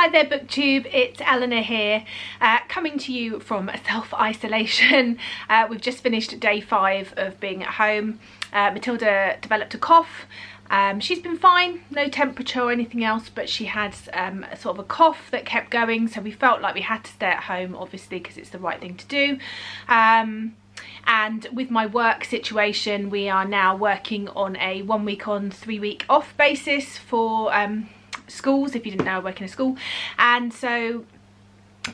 Hi there BookTube, it's Eleanor here, coming to you from self-isolation. We've just finished day 5 of being at home. Matilda developed a cough. She's been fine, no temperature or anything else, but she had a sort of a cough that kept going, so we felt like we had to stay at home, obviously, because it's the right thing to do. And with my work situation, we are now working on a 1 week on, 3 week off basis for schools, if you didn't know, I work in a school. And so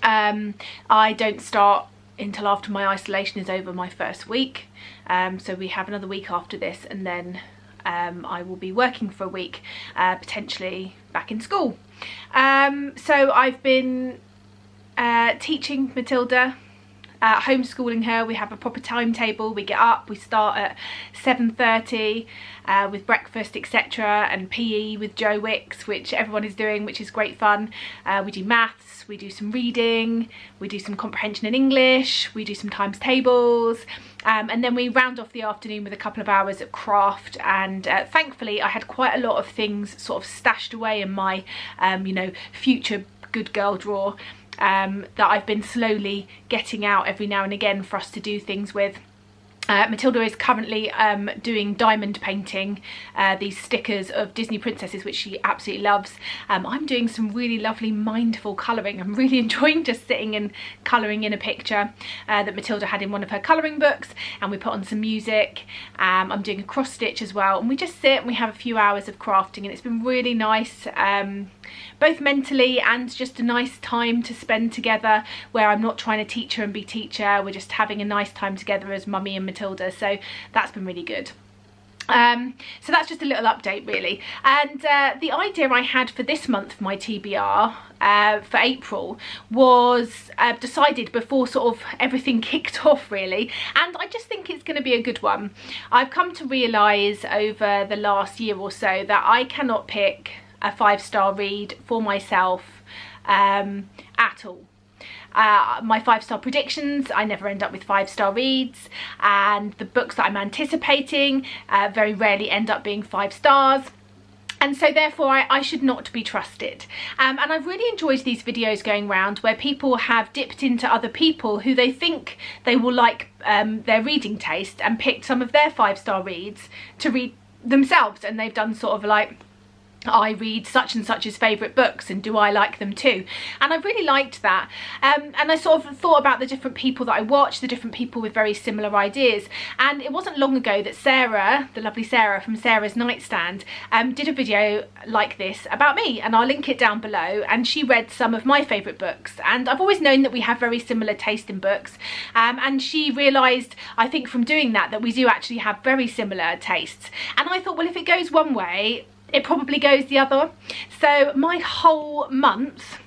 I don't start until after my isolation is over, my first week. So we have another week after this, and then I will be working for a week, potentially back in school. So I've been teaching Matilda, homeschooling her. We have a proper timetable. We get up, we start at 7:30 with breakfast, etc., and PE with Joe Wicks, which everyone is doing, which is great fun. We do maths, we do some reading, we do some comprehension in English, we do some times tables, and then we round off the afternoon with a couple of hours of craft. And thankfully I had quite a lot of things sort of stashed away in my you know, future good girl drawer, that I've been slowly getting out every now and again for us to do things with. Matilda is currently doing diamond painting, these stickers of Disney princesses, which she absolutely loves. I'm doing some really lovely mindful colouring. I'm really enjoying just sitting and colouring in a picture that Matilda had in one of her colouring books, and we put on some music. I'm doing a cross stitch as well, and we just sit and we have a few hours of crafting, and it's been really nice, both mentally and just a nice time to spend together, where I'm not trying to teach her and be teacher. We're just having a nice time together as mummy and Matilda, so that's been really good. So that's just a little update really. And the idea I had for this month for my TBR for April was decided before sort of everything kicked off really, and I just think it's going to be a good one. I've come to realise over the last year or so that I cannot pick a 5-star read for myself at all. My 5-star predictions, I never end up with 5-star reads, and the books that I'm anticipating very rarely end up being 5 stars. And so therefore I should not be trusted. And I've really enjoyed these videos going round where people have dipped into other people who they think they will like their reading taste, and picked some of their 5-star reads to read themselves, and they've done sort of like, I read such and such's favourite books and do I like them too? And I really liked that, and I sort of thought about the different people that I watch, the different people with very similar ideas. And it wasn't long ago that Sarah, the lovely Sarah from Sarah's Nightstand, did a video like this about me, and I'll link it down below. And she read some of my favourite books, and I've always known that we have very similar taste in books, and she realised, I think from doing that, that we do actually have very similar tastes. And I thought, well, if it goes one way, it probably goes the other. So my whole month,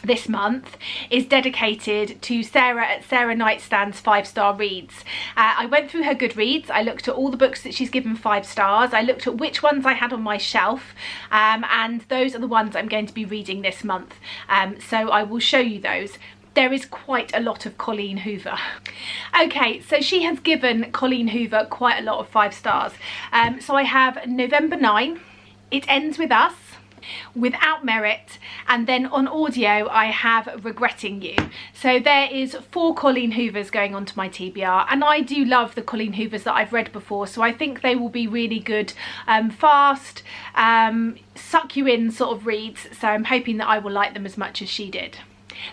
this month, is dedicated to Sarah at Sarah Nightstand's 5-star reads. I went through her Goodreads, I looked at all the books that she's given 5 stars, I looked at which ones I had on my shelf, and those are the ones I'm going to be reading this month. So I will show you those. There is quite a lot of Colleen Hoover. Okay, so she has given Colleen Hoover quite a lot of 5 stars. So I have November 9, It Ends With Us, Without Merit, and then on audio I have Regretting You. So there is 4 Colleen Hoovers going on to my TBR, and I do love the Colleen Hoovers that I've read before, so I think they will be really good, fast, suck you in sort of reads, so I'm hoping that I will like them as much as she did.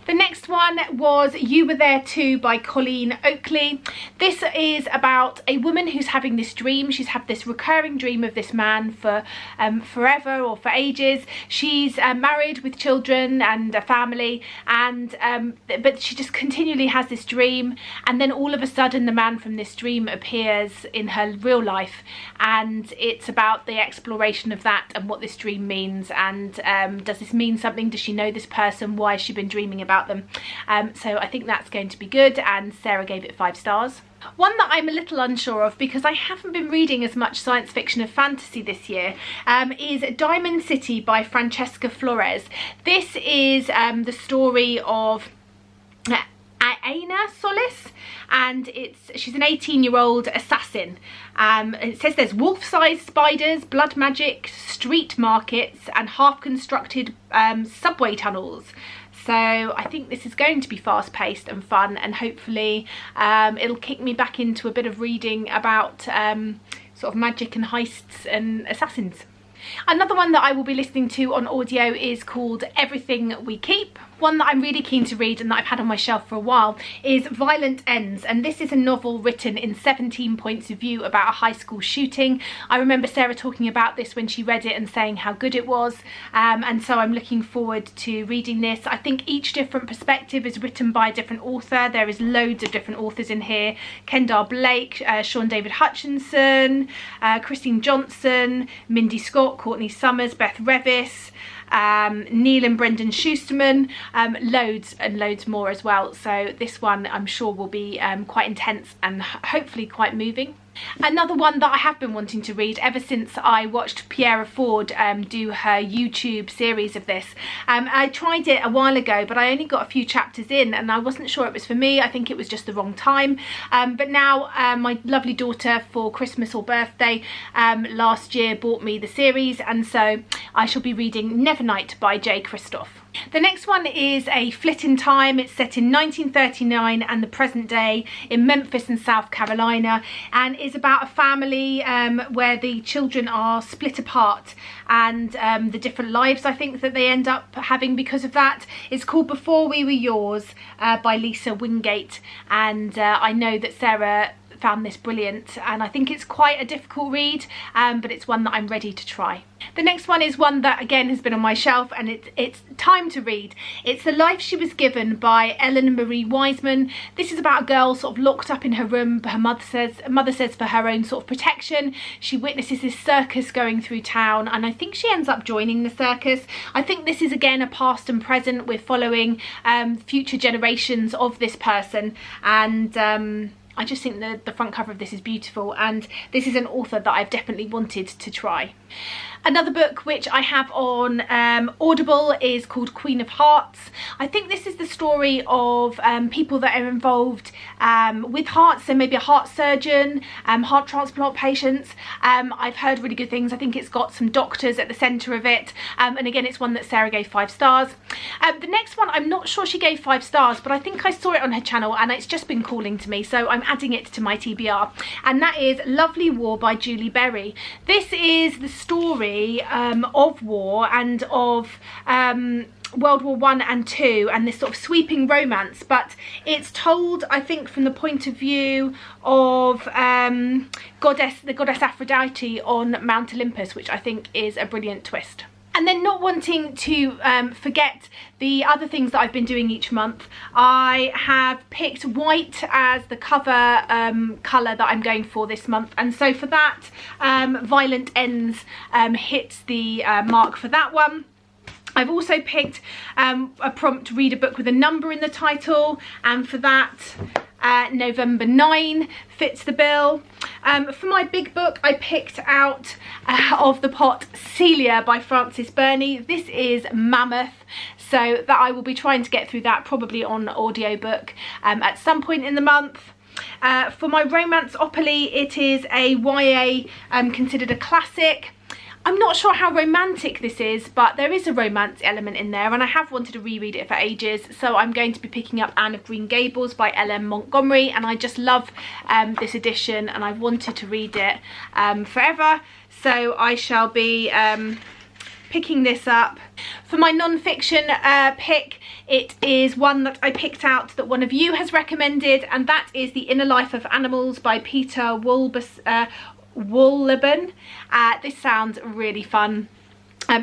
The next one was You Were There Too by Colleen Oakley. This is about a woman who's having this dream. She's had this recurring dream of this man for forever, or for ages. She's married with children and a family, and but she just continually has this dream, and then all of a sudden the man from this dream appears in her real life, and it's about the exploration of that and what this dream means, and does this mean something? Does she know this person? Why has she been dreaming about them? So I think that's going to be good, and Sarah gave it 5 stars. One that I'm a little unsure of, because I haven't been reading as much science fiction and fantasy this year, is Diamond City by Francesca Flores. This is the story of Aina Solis, and she's an 18-year-old assassin. It says there's wolf-sized spiders, blood magic, street markets, and half-constructed subway tunnels. So I think this is going to be fast-paced and fun, and hopefully it'll kick me back into a bit of reading about sort of magic and heists and assassins. Another one that I will be listening to on audio is called Everything We Keep. One that I'm really keen to read and that I've had on my shelf for a while is Violent Ends, and this is a novel written in 17 points of view about a high school shooting. I remember Sarah talking about this when she read it and saying how good it was, and so I'm looking forward to reading this. I think each different perspective is written by a different author. There is loads of different authors in here: Kendall Blake, Sean David Hutchinson, Christine Johnson, Mindy Scott, Courtney Summers, Beth Revis, Neil and Brendan Schusterman, loads and loads more as well. So this one I'm sure will be quite intense and hopefully quite moving. Another one that I have been wanting to read ever since I watched Pierre Ford do her YouTube series of this. I tried it a while ago, but I only got a few chapters in and I wasn't sure it was for me. I think it was just the wrong time. But now my lovely daughter, for Christmas or birthday last year, bought me the series, and so I shall be reading Nevernight by J. Christoph. The next one is A Flit in Time. It's set in 1939 and the present day in Memphis and South Carolina, and is about a family where the children are split apart, and the different lives I think that they end up having because of that. It's called Before We Were Yours by Lisa Wingate, and I know that Sarah found this brilliant, and I think it's quite a difficult read, but it's one that I'm ready to try. The next one is one that again has been on my shelf, and it's time to read. It's The Life She Was Given by Ellen Marie Wiseman. This is about a girl sort of locked up in her room, but her mother says for her own sort of protection. She witnesses this circus going through town, and I think she ends up joining the circus. I think this is again a past and present. We're following future generations of this person, and I just think the front cover of this is beautiful, and this is an author that I've definitely wanted to try. Another book which I have on Audible is called Queen of Hearts. I think this is the story of people that are involved with hearts, so maybe a heart surgeon, heart transplant patients. I've heard really good things. I think it's got some doctors at the centre of it, and again it's one that Sarah gave 5 stars. The next one, I'm not sure she gave 5 stars, but I think I saw it on her channel and it's just been calling to me, so I'm adding it to my TBR, and that is Lovely War by Julie Berry. This is the story of war and of World War I and II, and this sort of sweeping romance, but it's told I think from the point of view of the goddess Aphrodite on Mount Olympus, which I think is a brilliant twist. And then, not wanting to forget the other things that I've been doing each month, I have picked white as the cover colour that I'm going for this month, and so for that Violent Ends hits the mark for that one. I've also picked a prompt to read a book with a number in the title, and for that November 9 fits the bill. For my big book, I picked out of the pot Celia by Frances Burney. This is mammoth, so that I will be trying to get through that probably on audiobook at some point in the month. For my romance-opoly, it is a YA considered a classic. I'm not sure how romantic this is, but there is a romance element in there, and I have wanted to reread it for ages, so I'm going to be picking up Anne of Green Gables by L.M. Montgomery, and I just love this edition and I've wanted to read it forever, so I shall be picking this up. For my non-fiction pick, it is one that I picked out that one of you has recommended, and that is The Inner Life of Animals by Peter Wohlleben. This sounds really fun.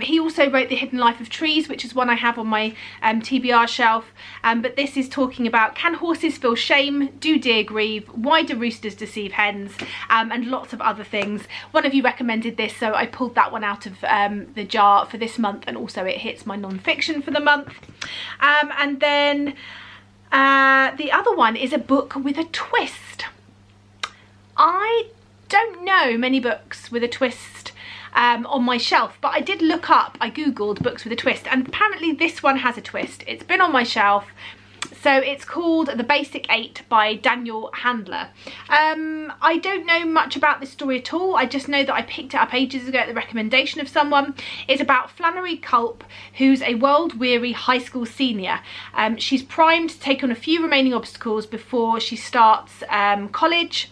He also wrote The Hidden Life of Trees, which is one I have on my TBR shelf, but this is talking about, can horses feel shame, do deer grieve, why do roosters deceive hens, and lots of other things. One of you recommended this, so I pulled that one out of the jar for this month, and also it hits my non-fiction for the month. And then the other one is a book with a twist. I don't know many books with a twist on my shelf, but I did look up, I googled books with a twist, and apparently this one has a twist. It's been on my shelf, so So it's called The Basic 8 by Daniel Handler. I don't know much about this story at all. I just know that I picked it up ages ago at the recommendation of someone. It's about Flannery Culp, who's a world-weary high school senior. She's primed to take on a few remaining obstacles before she starts college,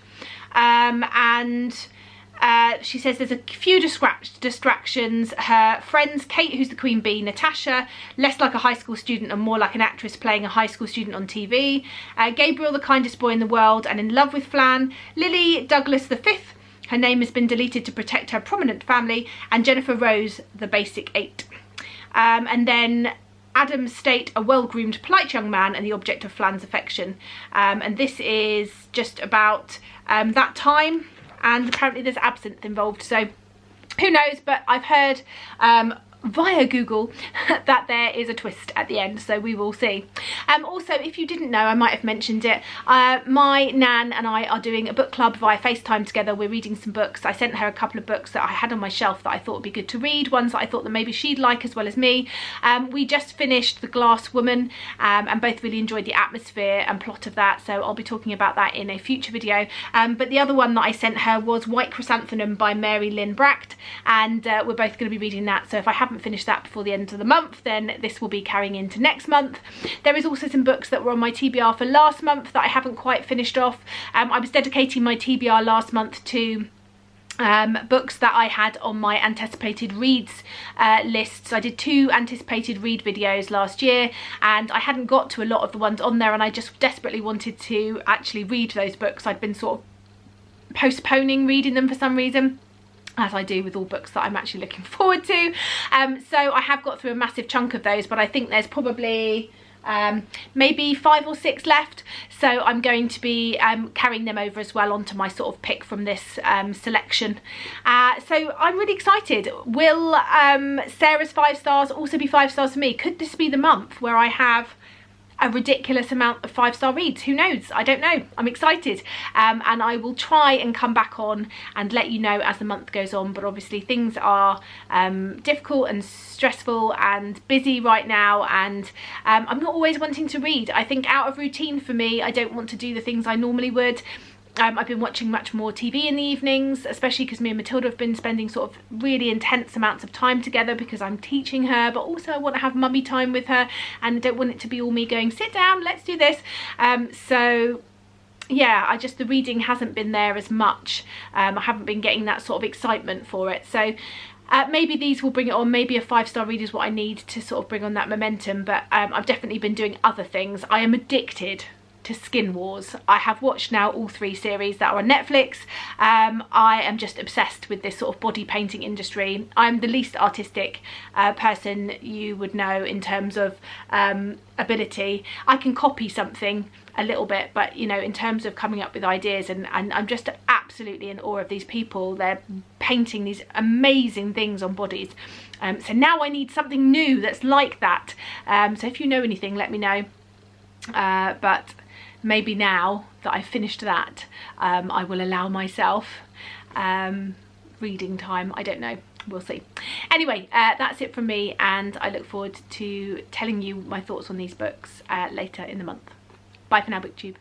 and she says there's a few distractions. Her friends, Kate, who's the queen bee, Natasha, less like a high school student and more like an actress playing a high school student on TV, Gabriel, the kindest boy in the world and in love with Flan, Lily Douglas the fifth, her name has been deleted to protect her prominent family, and Jennifer Rose, the basic 8. And then Adam State, a well-groomed, polite young man and the object of Flan's affection. And this is just about that time, and apparently there's absinthe involved, so who knows, but I've heard via Google that there is a twist at the end, so we will see. Also, if you didn't know, I might have mentioned it, my nan and I are doing a book club via FaceTime together. We're reading some books. I sent her a couple of books that I had on my shelf that I thought would be good to read, ones that I thought that maybe she'd like as well as me. We just finished The Glass Woman, and both really enjoyed the atmosphere and plot of that, so I'll be talking about that in a future video. But the other one that I sent her was White Chrysanthemum by Mary Lynn Bracht, and we're both going to be reading that, so if I haven't finished that before the end of the month, then this will be carrying into next month. There is also some books that were on my TBR for last month that I haven't quite finished off. I was dedicating my TBR last month to books that I had on my anticipated reads lists. I did 2 anticipated read videos last year, and I hadn't got to a lot of the ones on there, and I just desperately wanted to actually read those books. I'd been sort of postponing reading them for some reason, as I do with all books that I'm actually looking forward to. So I have got through a massive chunk of those, but I think there's probably maybe 5 or 6 left, so I'm going to be carrying them over as well onto my sort of pick from this selection. So I'm really excited. Will Sarah's 5 stars also be 5 stars for me? Could this be the month where I have a ridiculous amount of 5-star reads? Who knows? I don't know. I'm excited, and I will try and come back on and let you know as the month goes on, but obviously things are difficult and stressful and busy right now, and I'm not always wanting to read. I think out of routine for me, I don't want to do the things I normally would. I've been watching much more TV in the evenings, especially because me and Matilda have been spending sort of really intense amounts of time together because I'm teaching her, but also I want to have mummy time with her, and I don't want it to be all me going, sit down, let's do this. So yeah, the reading hasn't been there as much. I haven't been getting that sort of excitement for it. So maybe these will bring it on. Maybe a 5-star read is what I need to sort of bring on that momentum, but I've definitely been doing other things. I am addicted to Skin Wars. I have watched now all 3 series that are on Netflix. I am just obsessed with this sort of body painting industry. I'm the least artistic person you would know in terms of ability. I can copy something a little bit, but you know, in terms of coming up with ideas, and I'm just absolutely in awe of these people. They're painting these amazing things on bodies. So now I need something new that's like that. So if you know anything, let me know. But maybe now that I've finished that, I will allow myself reading time. I don't know, we'll see. Anyway, that's it from me, and I look forward to telling you my thoughts on these books later in the month. Bye for now, BookTube.